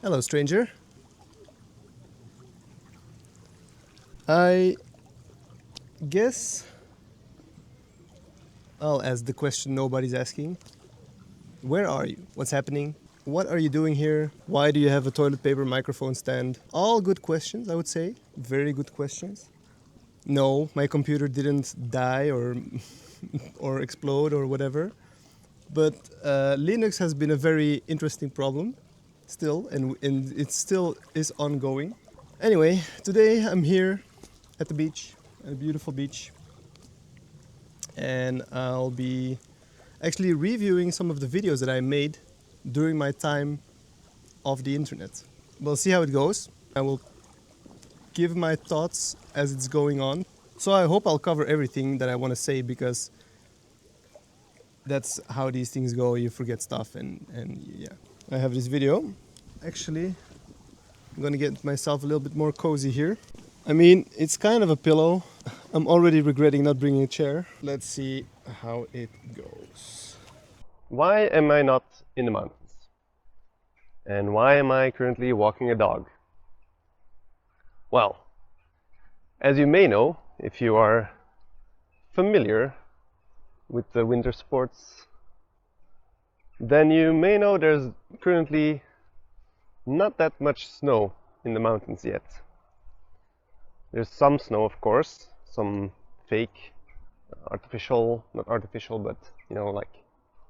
Hello, stranger. I guess I'll ask the question nobody's asking. Where are you? What's happening? What are you doing here? Why do you have a toilet paper microphone stand? All good questions, I would say. Very good questions. No, my computer didn't die or or explode or whatever. But Linux has been a very interesting problem still, and it still is ongoing. Anyway, today I'm here at the beach, at a beautiful beach, and I'll be actually reviewing some of the videos that I made during my time off the internet. We'll see how it goes. I will give my thoughts as it's going on. So I hope I'll cover everything that I want to say because that's how these things go. You forget stuff and yeah. I have this video. Actually, I'm gonna get myself a little bit more cozy here. I mean, it's kind of a pillow. I'm already regretting not bringing a chair. Let's see how it goes. Why am I not in the mountains? And why am I currently walking a dog? Well, as you may know, if you are familiar with the winter sports, then you may know there's currently not that much snow in the mountains yet. There's some snow, of course, some fake, artificial, not artificial, but like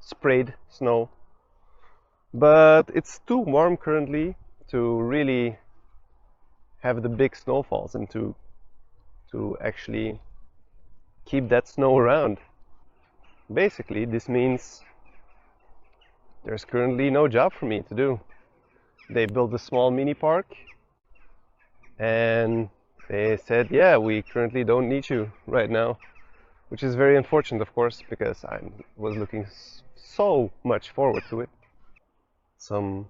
sprayed snow. But it's too warm currently to really have the big snowfalls and to actually keep that snow around. Basically, this means there's currently no job for me to do. They built a small mini park and they said, yeah, we currently don't need you right now, which is very unfortunate, of course, because I was looking so much forward to it. Some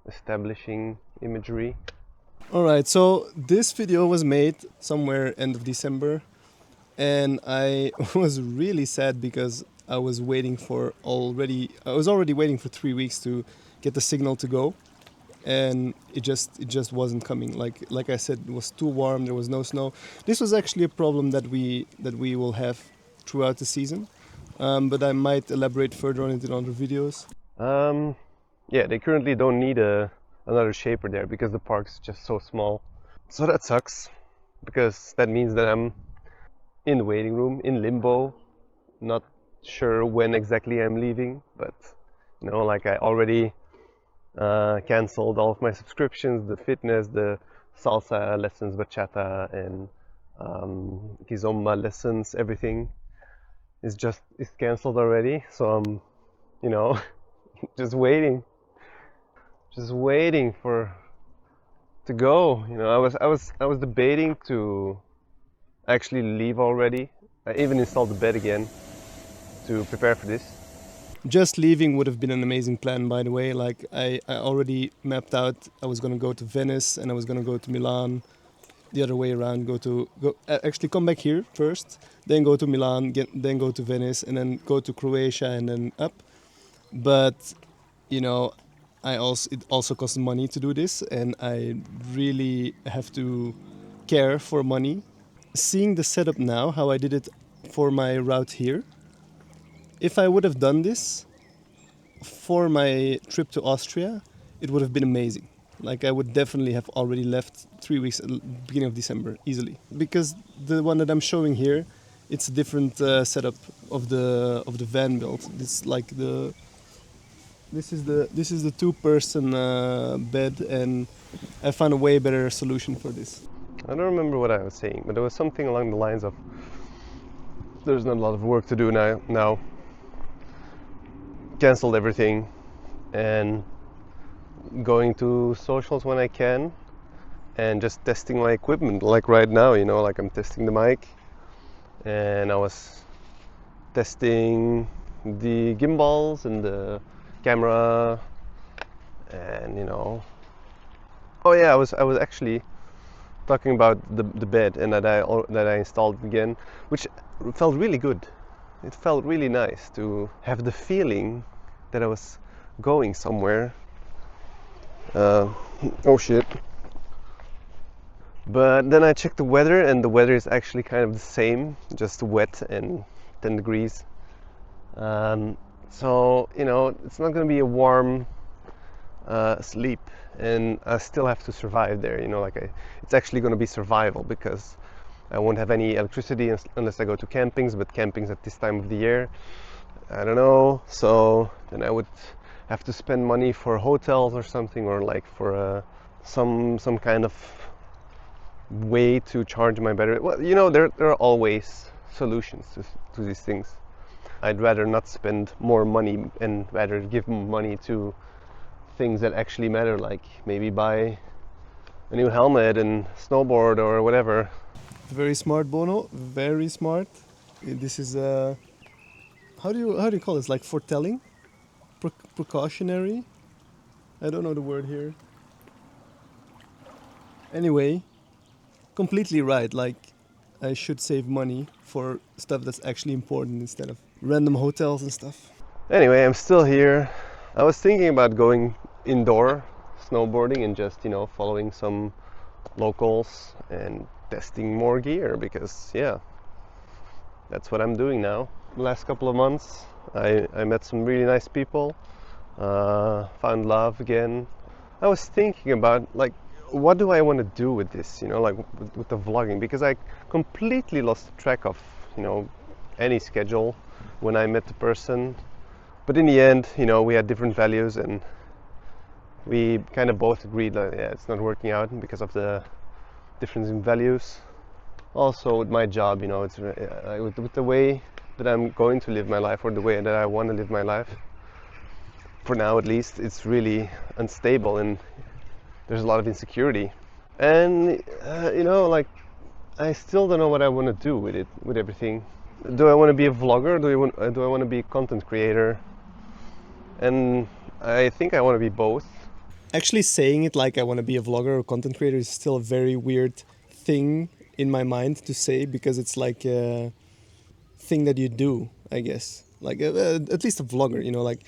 establishing imagery. Alright, so this video was made somewhere end of December, and I was really sad because I was already waiting for 3 weeks to get the signal to go, and it just wasn't coming. Like I said, it was too warm. There was no snow. This was actually a problem that we will have throughout the season, but I might elaborate further on it in other videos. Yeah, they currently don't need another shaper there because the park's just so small. So that sucks, because that means that I'm in the waiting room, in limbo, not sure when exactly I'm leaving, but like I already canceled all of my subscriptions, the fitness, the salsa lessons, bachata, and kizomba lessons, everything is canceled already. So I'm, just waiting to go. I was debating to actually leave already. I even installed the bed again to prepare for this. Just leaving would have been an amazing plan, by the way. Like I already mapped out. I was gonna go to Venice and I was gonna go to Milan, the other way around. Actually come back here first, then go to Milan, then go to Venice, and then go to Croatia and then up. But it also costs money to do this, and I really have to care for money. Seeing the setup now, how I did it for my route here, if I would have done this for my trip to Austria, it would have been amazing. Like I would definitely have already left 3 weeks at the beginning of December easily, because the one that I'm showing here, it's a different setup of the van build. It's like this is the two-person bed, and I found a way better solution for this. I don't remember what I was saying, but there was something along the lines of there's not a lot of work to do now. Cancelled everything and going to socials when I can and just testing my equipment, like right now, like I'm testing the mic, and I was testing the gimbals and the camera, and oh yeah, I was actually talking about the bed, and that I installed again, which felt really good. It felt really nice to have the feeling that I was going somewhere. Oh shit. But then I checked the weather, and the weather is actually kind of the same, just wet and 10 degrees. So, you know, it's not going to be a warm sleep, and I still have to survive there. You know, it's actually going to be survival because I won't have any electricity unless I go to campings, but campings at this time of the year, I don't know. So then I would have to spend money for hotels or something, or like for some kind of way to charge my battery. Well, you know, there are always solutions to these things. I'd rather not spend more money and rather give money to things that actually matter, like maybe buy a new helmet and snowboard or whatever. Very smart, Bono. Very smart. This is how do you call this? Like foretelling, precautionary. I don't know the word here. Anyway, completely right. Like, I should save money for stuff that's actually important instead of random hotels and stuff. Anyway, I'm still here. I was thinking about going indoor snowboarding and just, you know, following some locals and testing more gear because, yeah, that's what I'm doing now. The last couple of months, I met some really nice people, found love again. I was thinking about, like, what do I want to do with this, you know, like with the vlogging, because I completely lost track of, you know, any schedule when I met the person. But in the end, you know, we had different values and we kind of both agreed that, yeah, it's not working out because of the difference in values. Also with my job, you know, it's with the way that I'm going to live my life, or the way that I want to live my life, for now at least, it's really unstable and there's a lot of insecurity. And you know, like, I still don't know what I want to do with it, with everything. Do I want to be a vlogger? Do I want to be a content creator? And I think I want to be both. Actually, saying it like I want to be a vlogger or content creator is still a very weird thing in my mind to say, because it's like a thing that you do, I guess. Like at least a vlogger, you know, like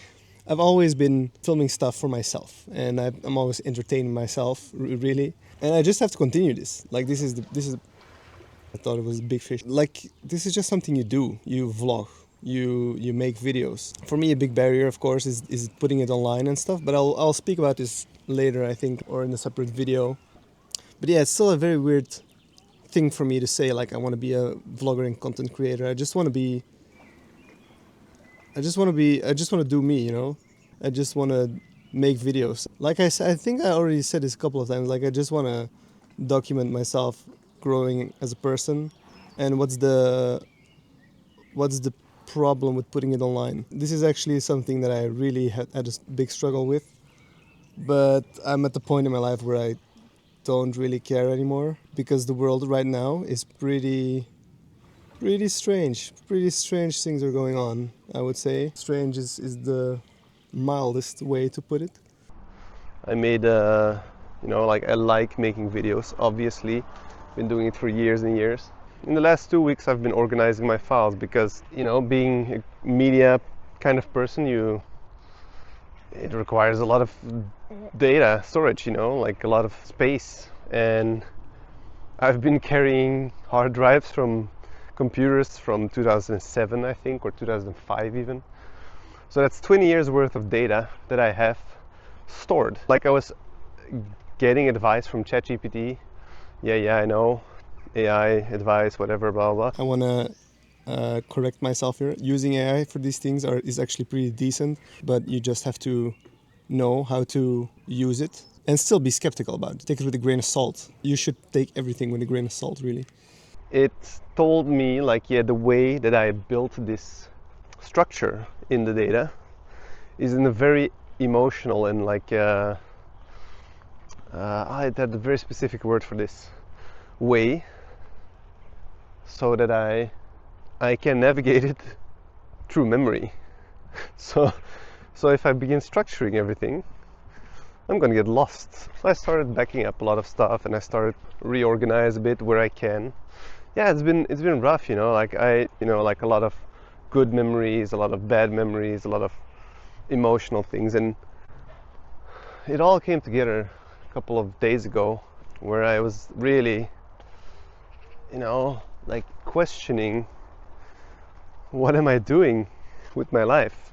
I've always been filming stuff for myself, and I'm always entertaining myself, really. And I just have to continue this. Like this is. I thought it was a big fish. Like this is just something you do. You vlog. You make videos. For me, a big barrier, of course, is putting it online and stuff. But I'll speak about this later, I think, or in a separate video. But yeah, it's still a very weird thing for me to say. Like I want to be a vlogger and content creator. I just want to be. I just want to do me, you know. I just want to make videos. Like I said, I think I already said this a couple of times. Like I just want to document myself growing as a person, and what's the problem with putting it online. This is actually something that I really had a big struggle with, but I'm at the point in my life where I don't really care anymore, because the world right now is pretty strange. Pretty strange things are going on, I would say. Strange is the mildest way to put it. I made, you know, like, I like making videos, obviously. Been doing it for years and years. In the last 2 weeks I've been organizing my files because, you know, being a media kind of person, it requires a lot of data storage, you know, like a lot of space. And I've been carrying hard drives from computers from 2007, I think, or 2005 even. So that's 20 years worth of data that I have stored. Like, I was getting advice from ChatGPT. Yeah, I know. AI advice, whatever, blah, blah. I want to correct myself here. Using AI for these things is actually pretty decent, but you just have to know how to use it and still be skeptical about it. Take it with a grain of salt. You should take everything with a grain of salt, really. It told me, like, yeah, the way that I built this structure in the data is in a very emotional and, like, I had a very specific word for this way, so that I can navigate it through memory. So if I begin structuring everything, I'm gonna get lost. So I started backing up a lot of stuff, and I started reorganize a bit where I can. Yeah, it's been rough, you know. Like like a lot of good memories, a lot of bad memories, a lot of emotional things, and it all came together a couple of days ago, where I was really, like questioning, what am I doing with my life?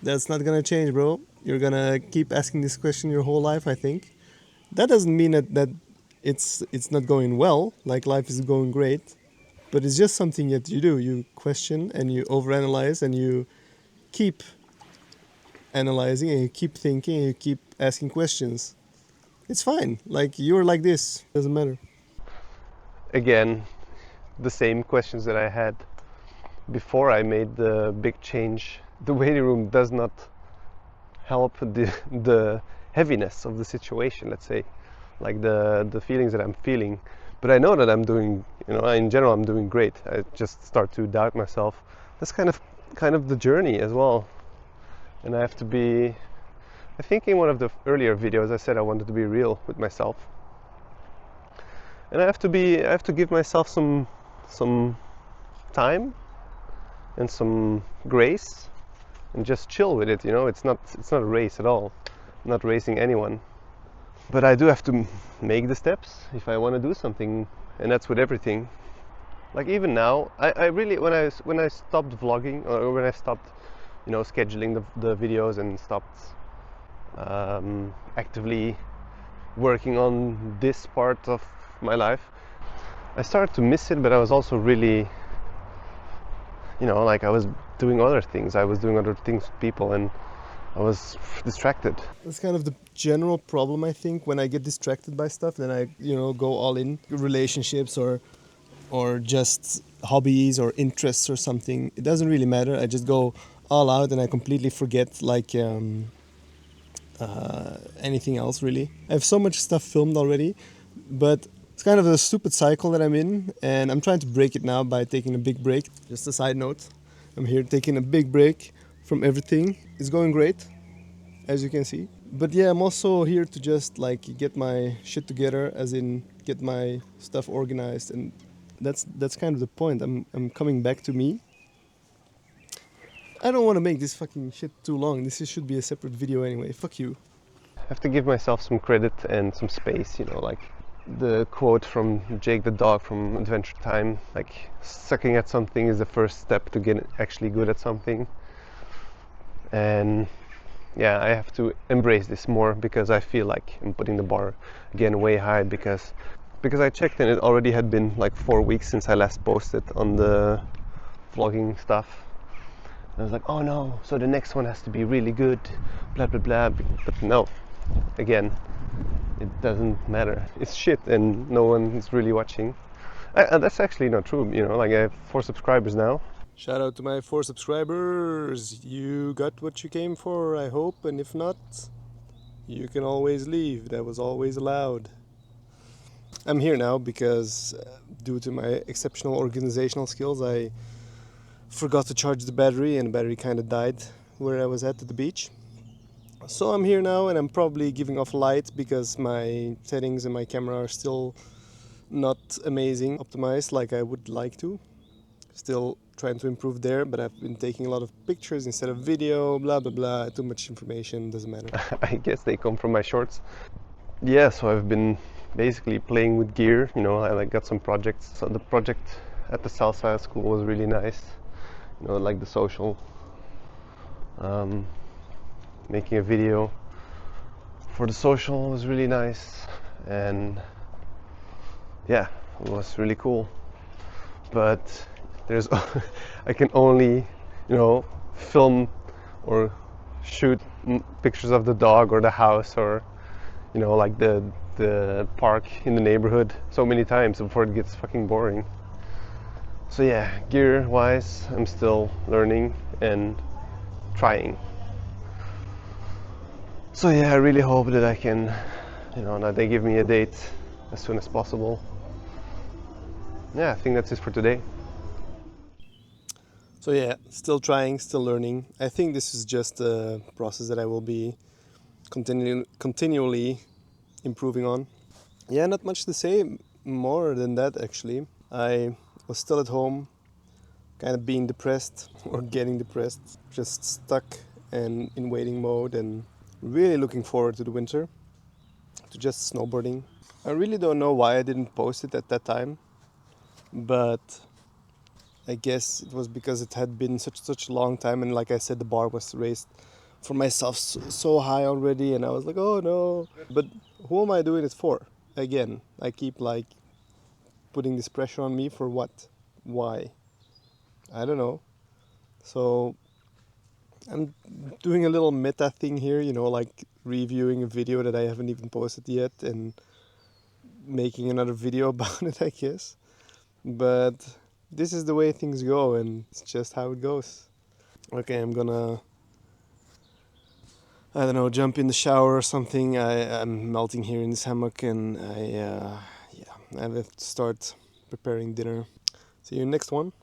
That's not gonna change, bro. You're gonna keep asking this question your whole life, I think. That doesn't mean that it's not going well, like life is going great, but it's just something that you do. You question and you overanalyze and you keep analyzing and you keep thinking and you keep asking questions. It's fine. Like you're like this. Doesn't matter. Again, the same questions that I had before I made the big change. The waiting room does not help the heaviness of the situation, let's say, like the feelings that I'm feeling. But I know that I'm doing, in general, I'm doing great. I just start to doubt myself. That's kind of the journey as well. And I have to be, I think in one of the earlier videos I said I wanted to be real with myself. And I have to give myself some time and some grace and just chill with it. It's not a race at all. I'm not racing anyone. But I do have to make the steps if I want to do something, and that's with everything. Like even now, I really, when I stopped vlogging, or when I stopped, scheduling the videos and stopped actively working on this part of my life, I started to miss it. But I was also really, like I was doing other things. I was doing other things with people, and I was distracted. That's kind of the general problem, I think. When I get distracted by stuff, then I, go all in. Relationships or just hobbies or interests or something. It doesn't really matter. I just go all out and I completely forget anything else, really. I have so much stuff filmed already, but it's kind of a stupid cycle that I'm in, and I'm trying to break it now by taking a big break. Just a side note, I'm here taking a big break from everything. It's going great, as you can see. But yeah, I'm also here to just get my shit together, as in get my stuff organized, and that's kind of the point. I'm coming back to me. I don't want to make this fucking shit too long. This should be a separate video anyway. Fuck you. I have to give myself some credit and some space, like the quote from Jake the dog from Adventure Time, like sucking at something is the first step to get actually good at something. And yeah, I have to embrace this more, because I feel like I'm putting the bar again way high, because I checked and it already had been like 4 weeks since I last posted on the vlogging stuff. I was like, oh no, so the next one has to be really good, blah blah blah. But no, again, it doesn't matter. It's shit and no one is really watching. That's actually not true, like I have 4 subscribers now. Shout out to my 4 subscribers. You got what you came for, I hope, and if not, you can always leave. That was always allowed. I'm here now because due to my exceptional organizational skills, I forgot to charge the battery, and the battery kind of died where I was at the beach. So I'm here now, and I'm probably giving off light because my settings and my camera are still not amazing optimized like I would like to. Still trying to improve there, but I've been taking a lot of pictures instead of video, blah blah blah. Too much information, doesn't matter. I guess they come from my shorts. Yeah, so I've been basically playing with gear. I got some projects. So the project at the salsa school was really nice. Like the social, making a video for the social was really nice, and yeah, it was really cool. But there's I can only film or shoot pictures of the dog or the house, or like the park in the neighborhood so many times before it gets fucking boring. So yeah, gear wise, I'm still learning and trying. So yeah, I really hope that I can, that they give me a date as soon as possible. Yeah, I think that's it for today. So yeah, still trying, still learning. I think this is just a process that I will be continually improving on. Yeah, not much to say more than that actually. I was still at home, kind of being depressed or getting depressed, just stuck and in waiting mode and really looking forward to the winter, to just snowboarding. I really don't know why I didn't post it at that time, but I guess it was because it had been such a long time, and like I said, the bar was raised for myself so high already, and I was like, oh no. But who am I doing it for? Again, I keep like putting this pressure on me for what? Why? I don't know. So I'm doing a little meta thing here, like reviewing a video that I haven't even posted yet and making another video about it, I guess. But this is the way things go, and it's just how it goes. Okay, I'm gonna, I don't know, jump in the shower or something. I'm melting here in this hammock, and yeah, I have to start preparing dinner. See you next one.